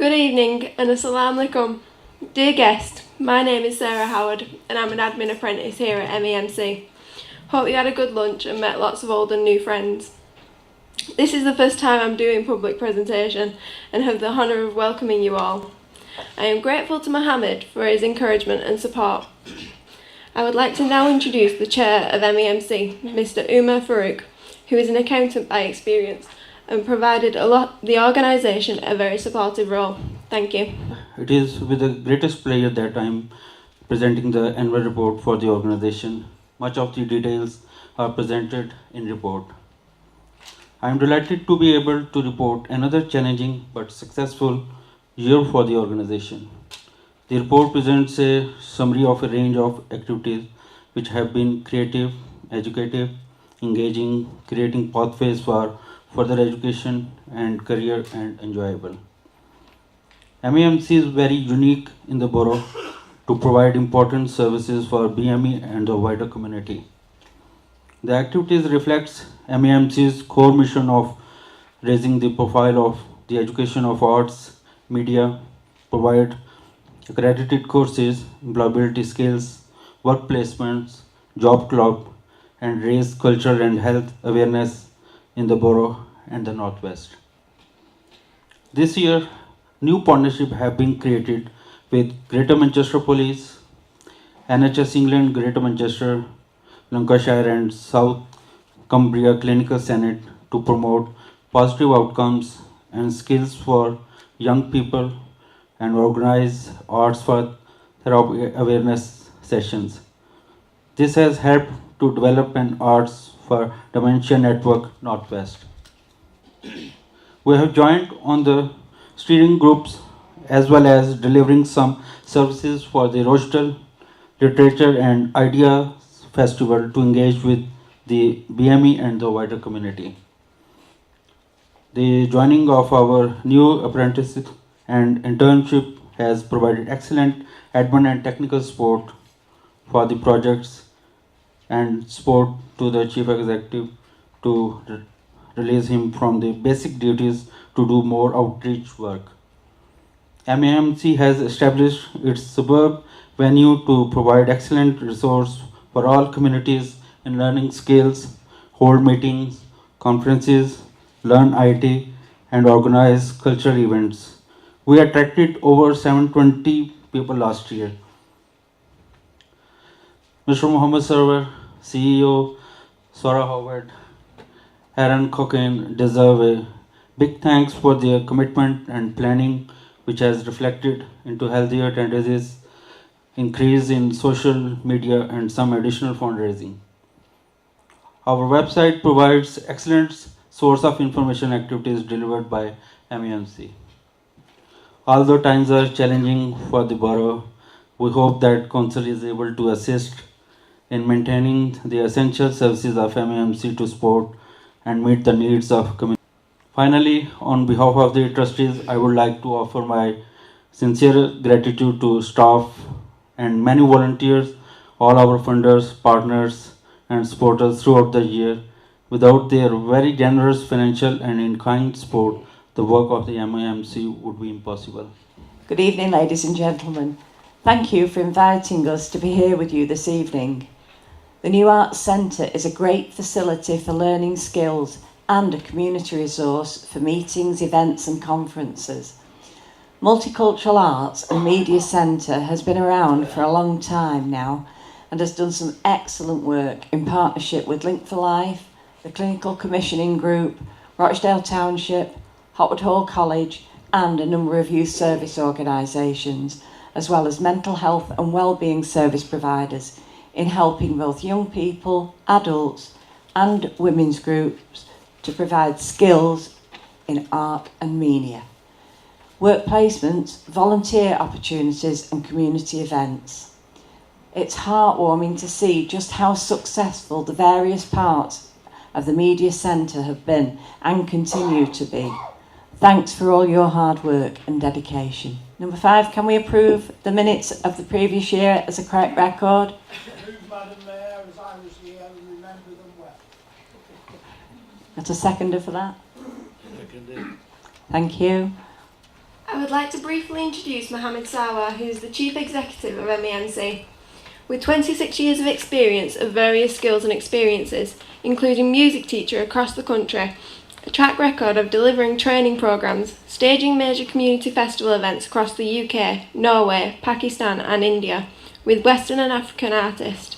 Good evening and Assalamu alaikum. Dear guest, my name is Sarah Howard and I'm an admin apprentice here at MEMC. Hope you had a good lunch and met lots of old and new friends. This is the first time I'm doing public presentation and have the honour of welcoming you all. I am grateful to Mohammed for his encouragement and support. I would like to now introduce the Chair of MEMC, Mr. Umar Farouk, who is an accountant by experience and provided the organisation a very supportive role. Thank you. It is with the greatest pleasure that I am presenting the annual report for the organisation. Much of the details are presented in report. I am delighted to be able to report another challenging but successful year for the organisation. The report presents a summary of a range of activities which have been creative, educative, engaging, creating pathways for further education and career and enjoyable. MEMC is very unique in the borough to provide important services for BME and the wider community. The activities reflects MEMC's core mission of raising the profile of the education of arts, media, provide accredited courses, employability skills, work placements, job club, and raise cultural and health awareness in the borough and the Northwest. This year, new partnerships have been created with Greater Manchester Police, NHS England, Greater Manchester, Lancashire and South Cumbria Clinical Senate to promote positive outcomes and skills for young people and organize arts for therapy awareness sessions. This has helped to develop an arts for dementia network Northwest. We have joined on the steering groups as well as delivering some services for the Rochdale Literature and Idea Festival to engage with the BME and the wider community. The joining of our new apprentices and internship has provided excellent admin and technical support for the projects and support to the chief executive to release him from the basic duties to do more outreach work. MEMC has established its suburb venue to provide excellent resource for all communities in learning skills, hold meetings, conferences, learn IT, and organize cultural events. We attracted over 720 people last year. Mr. Mohammed Sarwar, CEO, Sarah Howard, Aaron Cocaine deserve a big thanks for their commitment and planning, which has reflected into healthier tendencies, increase in social media, and some additional fundraising. Our website provides excellent source of information activities delivered by MEMC. Although times are challenging for the borough, we hope that Council is able to assist in maintaining the essential services of MEMC to support and meet the needs of community. Finally, on behalf of the trustees, I would like to offer my sincere gratitude to staff and many volunteers, all our funders, partners, and supporters throughout the year. Without their very generous financial and in-kind support, the work of the MEMC would be impossible. Good evening, ladies and gentlemen. Thank you for inviting us to be here with you this evening. The new Arts Centre is a great facility for learning skills and a community resource for meetings, events and conferences. Multicultural Arts and Media Centre has been around for a long time now and has done some excellent work in partnership with Link for Life, the Clinical Commissioning Group, Rochdale Township, Hotwood Hall College and a number of youth service organisations, as well as mental health and wellbeing service providers in helping both young people, adults and women's groups to provide skills in art and media, work placements, volunteer opportunities and community events. It's heartwarming to see just how successful the various parts of the Media Centre have been and continue to be. Thanks for all your hard work and dedication. Number 5, can we approve the minutes of the previous year as a correct record? Madam Mayor, as I was here, and remember them well. That's a seconder for that. Seconded. Thank you. I would like to briefly introduce Mohammed Sawa, who is the Chief Executive of MEMC. With 26 years of experience of various skills and experiences, including music teacher across the country, a track record of delivering training programs, staging major community festival events across the UK, Norway, Pakistan and India, with Western and African artists.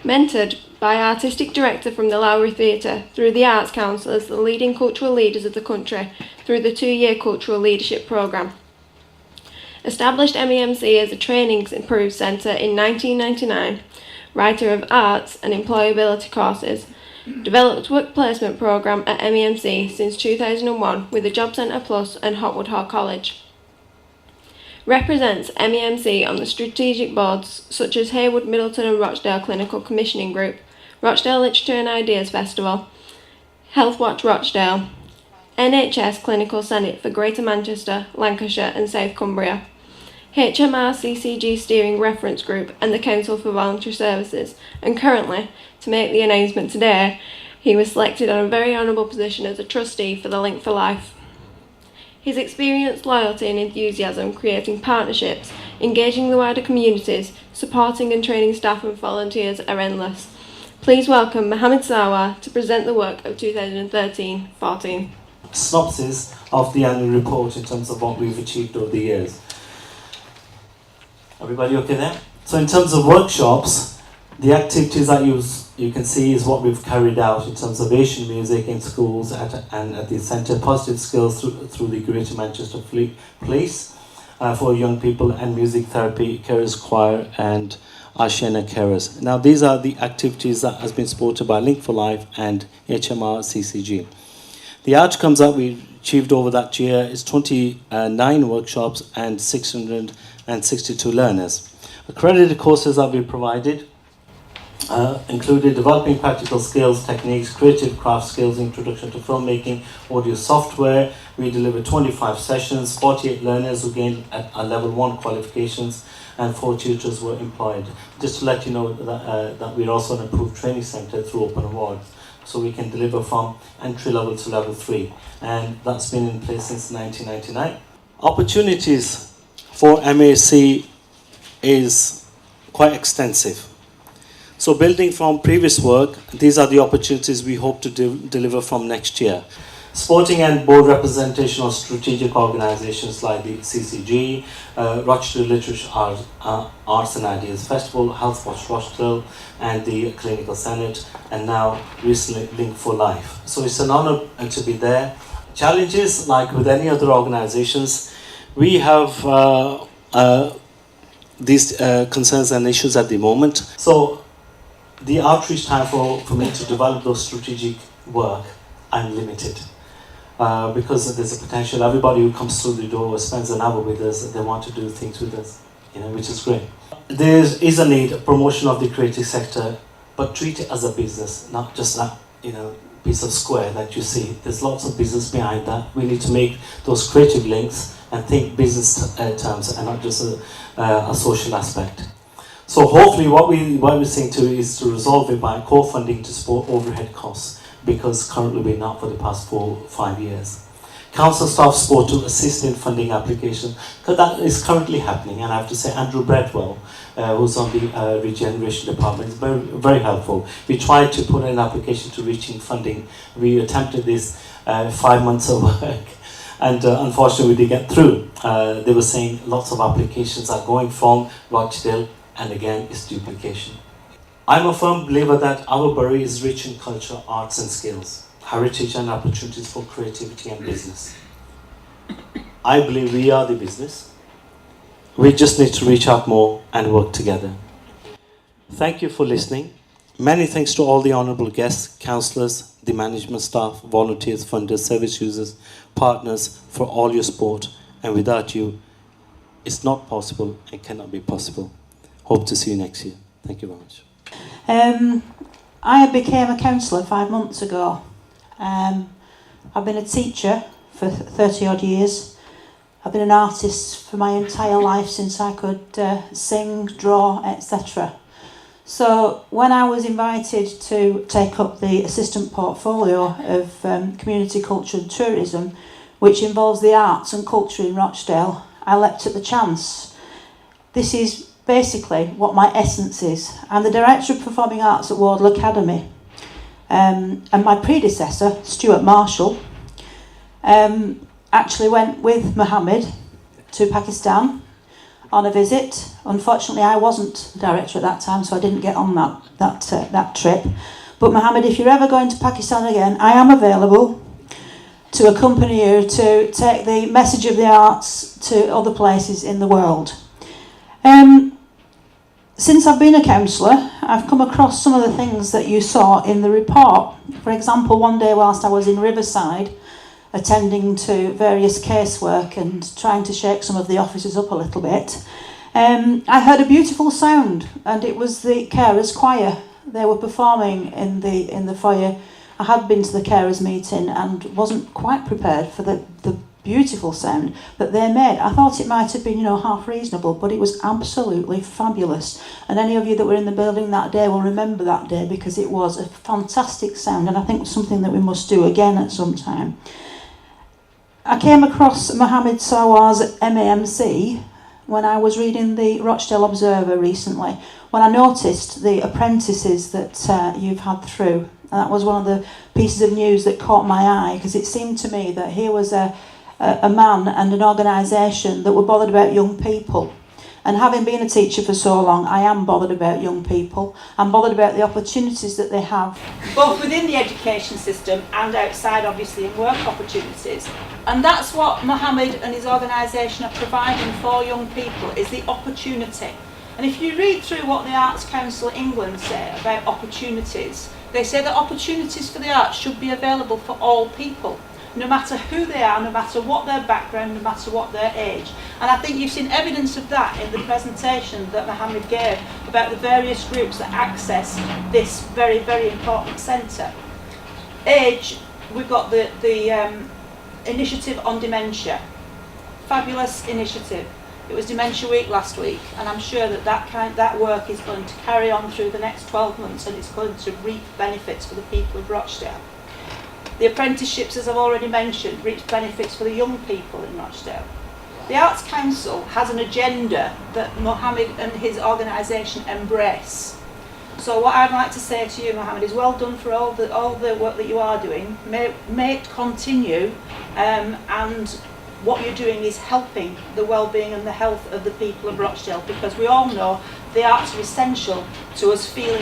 Mentored by Artistic Director from the Lowry Theatre through the Arts Council as the leading cultural leaders of the country through the 2-year Cultural Leadership Programme. Established MEMC as a Training Improved Centre in 1999, writer of arts and employability courses, developed work placement programme at MEMC since 2001 with the Job Centre Plus and Hotwood Hall College. Represents MEMC on the strategic boards such as Haywood, Middleton and Rochdale Clinical Commissioning Group, Rochdale Literature and Ideas Festival, Health Watch Rochdale, NHS Clinical Senate for Greater Manchester, Lancashire and South Cumbria, HMR CCG Steering Reference Group and the Council for Voluntary Services, and currently, to make the announcement today, he was selected on a very honourable position as a trustee for the Link for Life. His experience, loyalty and enthusiasm creating partnerships, engaging the wider communities, supporting and training staff and volunteers are endless. Please welcome Mohammed Sawa to present the work of 2013-14. Synopsis of the annual report in terms of what we've achieved over the years. Everybody okay there? So in terms of workshops, the activities that you can see is what we've carried out in terms of Asian music in schools and at the Centre, positive skills through the Greater Manchester Police for young people, and music therapy, carers choir and Ashena carers. Now these are the activities that has been supported by Link for Life and HMR CCG. The outcomes that we achieved over that year is 29 workshops and 662 learners. Accredited courses that we provided included developing practical skills, techniques, creative craft skills, introduction to filmmaking, audio software. We delivered 25 sessions, 48 learners who gained a level 1 qualifications, and 4 tutors were employed. Just to let you know that we're also an approved training centre through Open Awards. So we can deliver from entry level to level 3, and that's been in place since 1999. Opportunities for MAC is quite extensive. So building from previous work, these are the opportunities we hope to deliver from next year. Sporting and board representation of strategic organisations like the CCG, Rochdale Literature Arts and Ideas Festival, Health Watch Rochdale, and the Clinical Senate, and now recently Link for Life. So it's an honour to be there. Challenges, like with any other organisations, we have these concerns and issues at the moment. So the outreach time for me to develop those strategic work, I'm limited. Because there's a potential, everybody who comes through the door spends an hour with us, they want to do things with us, which is great. There is a need, promotion of the creative sector, but treat it as a business, not just that, piece of square that you see. There's lots of business behind that. We need to make those creative links and think business terms and not just a social aspect. So hopefully what we're seeing to is to resolve it by co-funding to support overhead costs, because currently we're not for the past 4-5 years. Council staff support to assist in funding application, because that is currently happening, and I have to say Andrew Bradwell, who's on the regeneration department, is very, very helpful. We tried to put an application to reaching funding. We attempted this 5 months of work, and unfortunately we didn't get through. They were saying lots of applications are going from Rochdale, and again it's duplication. I'm a firm believer that our borough is rich in culture, arts and skills, heritage and opportunities for creativity and business. I believe we are the business. We just need to reach out more and work together. Thank you for listening. Many thanks to all the honourable guests, councillors, the management staff, volunteers, funders, service users, partners for all your support. And without you, it's not possible and cannot be possible. Hope to see you next year. Thank you very much. I became a counsellor 5 months ago. I've been a teacher for 30 odd years. I've been an artist for my entire life since I could sing, draw, etc. So when I was invited to take up the assistant portfolio of community culture and tourism, which involves the arts and culture in Rochdale, I leapt at the chance. This is basically what my essence is. I'm the Director of Performing Arts at Wardle Academy. And my predecessor, Stuart Marshall, actually went with Mohammed to Pakistan on a visit. Unfortunately, I wasn't director at that time, so I didn't get on that trip. But Mohammed, if you're ever going to Pakistan again, I am available to accompany you to take the message of the arts to other places in the world. Since I've been a counsellor, I've come across some of the things that you saw in the report. For example, one day whilst I was in Riverside, attending to various casework and trying to shake some of the officers up a little bit, I heard a beautiful sound, and it was the carers choir. They were performing in the foyer. I had been to the carers meeting and wasn't quite prepared for the beautiful sound that they made. I thought it might have been, half reasonable, but it was absolutely fabulous. And any of you that were in the building that day will remember that day, because it was a fantastic sound, and I think something that we must do again at some time. I came across Mohammed Sawar's MAMC when I was reading the Rochdale Observer recently, when I noticed the apprentices that you've had through. And that was one of the pieces of news that caught my eye, because it seemed to me that here was a man and an organisation that were bothered about young people. And having been a teacher for so long, I am bothered about young people. I'm bothered about the opportunities that they have, both within the education system and outside, obviously, in work opportunities. And that's what Mohammed and his organisation are providing for young people, is the opportunity. And if you read through what the Arts Council England say about opportunities, they say that opportunities for the arts should be available for all people, no matter who they are, no matter what their background, no matter what their age. And I think you've seen evidence of that in the presentation that Mohammed gave about the various groups that access this very, very important centre. Age, we've got the initiative on dementia. Fabulous initiative. It was Dementia Week last week, and I'm sure that work is going to carry on through the next 12 months, and it's going to reap benefits for the people of Rochdale. The apprenticeships, as I've already mentioned, reap benefits for the young people in Rochdale. The Arts Council has an agenda that Mohammed and his organisation embrace. So what I'd like to say to you, Mohammed, is well done for all the work that you are doing. May it continue, and what you're doing is helping the well-being and the health of the people of Rochdale, because we all know the arts are essential to us feeling